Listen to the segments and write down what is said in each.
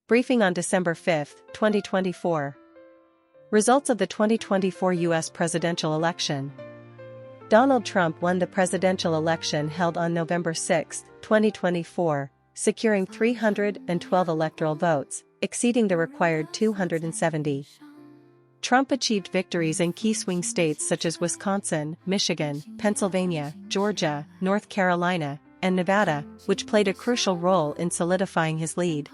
Briefing on December 5, 2024. Results of the 2024 U.S. presidential election. Donald Trump won the presidential election held on November 6, 2024, securing 312 electoral votes, exceeding the required 270. Trump achieved victories in key swing states such as Wisconsin, Michigan, Pennsylvania, Georgia, North Carolina, and Nevada, which played a crucial role in solidifying his lead.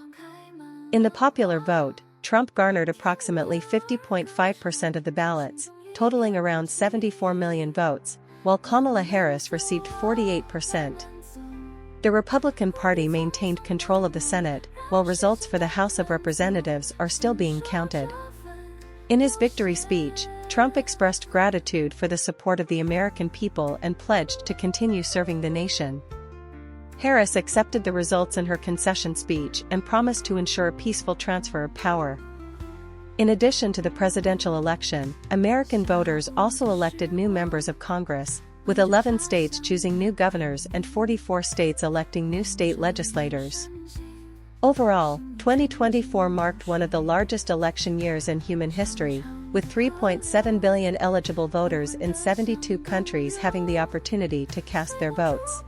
In the popular vote, Trump garnered approximately 50.5% of the ballots, totaling around 74 million votes, while Kamala Harris received 48%. The Republican Party maintained control of the Senate, while results for the House of Representatives are still being counted. In his victory speech, Trump expressed gratitude for the support of the American people and pledged to continue serving the nation. Harris accepted the results in her concession speech and promised to ensure a peaceful transfer of power. In addition to the presidential election, American voters also elected new members of Congress, with 11 states choosing new governors and 44 states electing new state legislators. Overall, 2024 marked one of the largest election years in human history, with 3.7 billion eligible voters in 72 countries having the opportunity to cast their votes.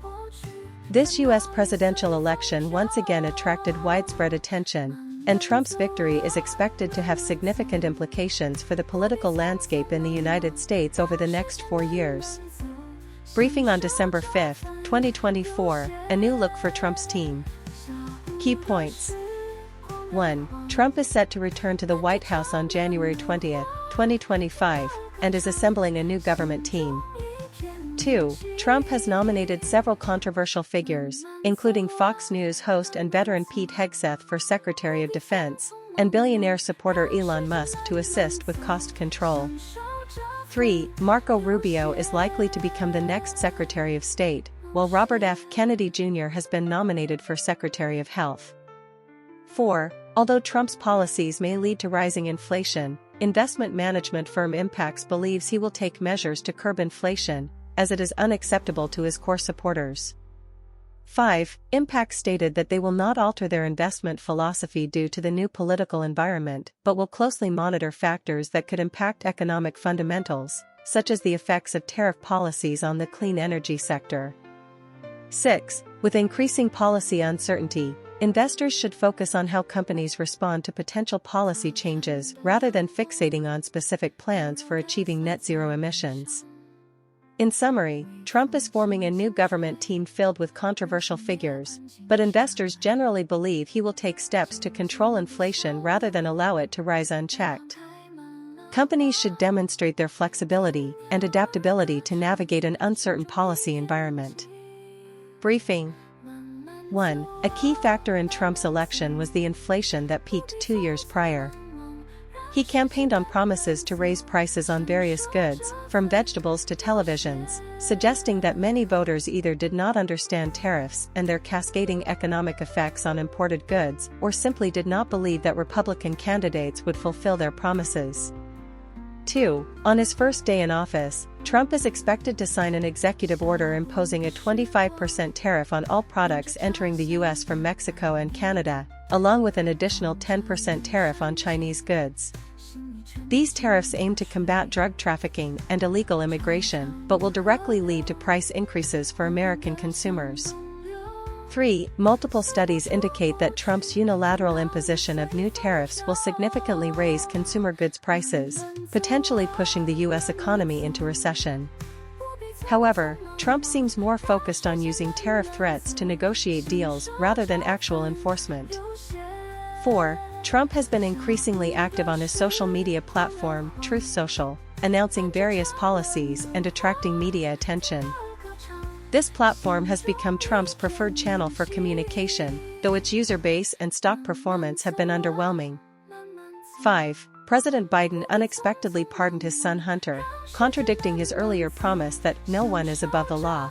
This U.S. presidential election once again attracted widespread attention, and Trump's victory is expected to have significant implications for the political landscape in the United States over the next 4 years. Briefing on December 5, 2024, a new look for Trump's team. Key points. 1. Trump is set to return to the White House on January 20, 2025, and is assembling a new government team. 2. Trump has nominated several controversial figures, including Fox News host and veteran Pete Hegseth for Secretary of Defense, and billionaire supporter Elon Musk to assist with cost control. 3. Marco Rubio is likely to become the next Secretary of State, while Robert F. Kennedy Jr. has been nominated for Secretary of Health. 4. Although Trump's policies may lead to rising inflation, investment management firm Impax believes he will take measures to curb inflation, as it is unacceptable to his core supporters. 5. Impax stated that they will not alter their investment philosophy due to the new political environment, but will closely monitor factors that could impact economic fundamentals, such as the effects of tariff policies on the clean energy sector. 6. With increasing policy uncertainty, investors should focus on how companies respond to potential policy changes rather than fixating on specific plans for achieving net zero emissions. In summary, Trump is forming a new government team filled with controversial figures, but investors generally believe he will take steps to control inflation rather than allow it to rise unchecked. Companies should demonstrate their flexibility and adaptability to navigate an uncertain policy environment. Briefing. 1. A key factor in Trump's election was the inflation that peaked 2 years prior. He campaigned on promises to raise prices on various goods, from vegetables to televisions, suggesting that many voters either did not understand tariffs and their cascading economic effects on imported goods, or simply did not believe that Republican candidates would fulfill their promises. 2. On his first day in office, Trump is expected to sign an executive order imposing a 25% tariff on all products entering the U.S. from Mexico and Canada, along with an additional 10% tariff on Chinese goods. These tariffs aim to combat drug trafficking and illegal immigration, but will directly lead to price increases for American consumers. 3. Multiple studies indicate that Trump's unilateral imposition of new tariffs will significantly raise consumer goods prices, potentially pushing the U.S. economy into recession. However, Trump seems more focused on using tariff threats to negotiate deals rather than actual enforcement. 4. Trump has been increasingly active on his social media platform, Truth Social, announcing various policies and attracting media attention. This platform has become Trump's preferred channel for communication, though its user base and stock performance have been underwhelming. 5. President Biden unexpectedly pardoned his son Hunter, contradicting his earlier promise that no one is above the law.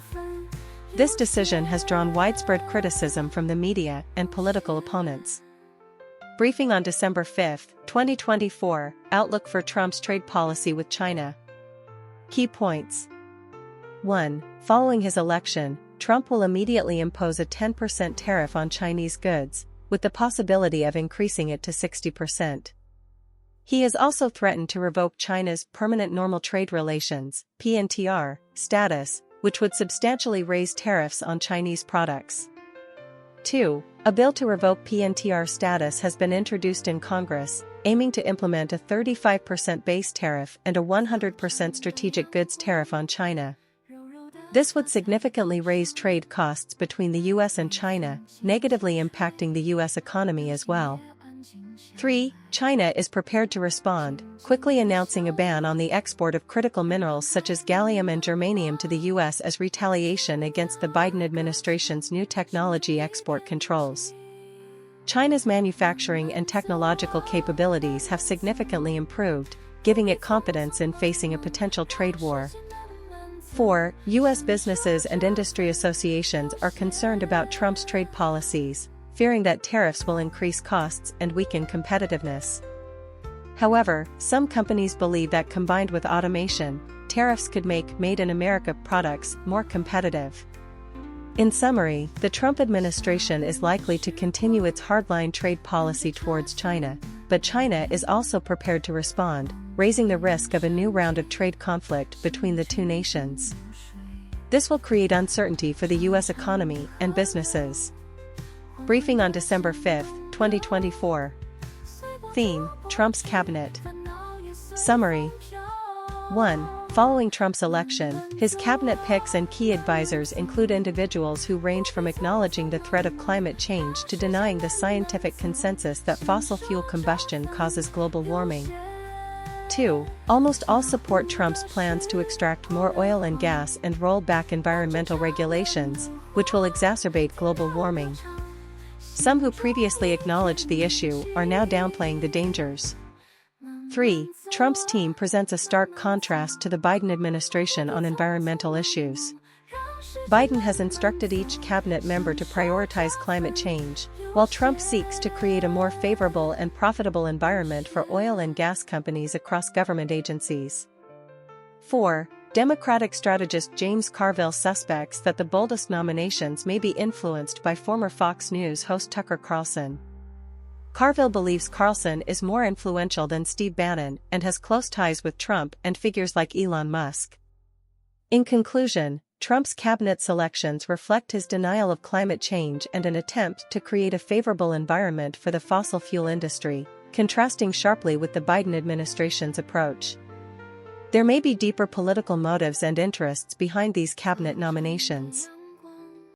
This decision has drawn widespread criticism from the media and political opponents. Briefing on December 5, 2024, Outlook for Trump's trade policy with China. Key points. 1. Following his election, Trump will immediately impose a 10% tariff on Chinese goods, with the possibility of increasing it to 60%. He has also threatened to revoke China's Permanent Normal Trade Relations (PNTR) status, which would substantially raise tariffs on Chinese products. 2. A bill to revoke PNTR status has been introduced in Congress, aiming to implement a 35% base tariff and a 100% strategic goods tariff on China. This would significantly raise trade costs between the US and China, negatively impacting the US economy as well. 3. China is prepared to respond, quickly announcing a ban on the export of critical minerals such as gallium and germanium to the US as retaliation against the Biden administration's new technology export controls. China's manufacturing and technological capabilities have significantly improved, giving it confidence in facing a potential trade war. 4. U.S. businesses and industry associations are concerned about Trump's trade policies, fearing that tariffs will increase costs and weaken competitiveness. However, some companies believe that combined with automation, tariffs could make Made in America products more competitive. In summary, the Trump administration is likely to continue its hardline trade policy towards China, but China is also prepared to respond, raising the risk of a new round of trade conflict between the two nations. This will create uncertainty for the U.S. economy and businesses. Briefing on December 5, 2024. Theme: Trump's cabinet. Summary. 1. Following Trump's election, his cabinet picks and key advisors include individuals who range from acknowledging the threat of climate change to denying the scientific consensus that fossil fuel combustion causes global warming. 2. Almost all support Trump's plans to extract more oil and gas and roll back environmental regulations, which will exacerbate global warming. Some who previously acknowledged the issue are now downplaying the dangers. 3. Trump's team presents a stark contrast to the Biden administration on environmental issues. Biden has instructed each cabinet member to prioritize climate change, while Trump seeks to create a more favorable and profitable environment for oil and gas companies across government agencies. 4. Democratic strategist James Carville suspects that the boldest nominations may be influenced by former Fox News host Tucker Carlson. Carville believes Carlson is more influential than Steve Bannon and has close ties with Trump and figures like Elon Musk. In conclusion, Trump's cabinet selections reflect his denial of climate change and an attempt to create a favorable environment for the fossil fuel industry, contrasting sharply with the Biden administration's approach. There may be deeper political motives and interests behind these cabinet nominations.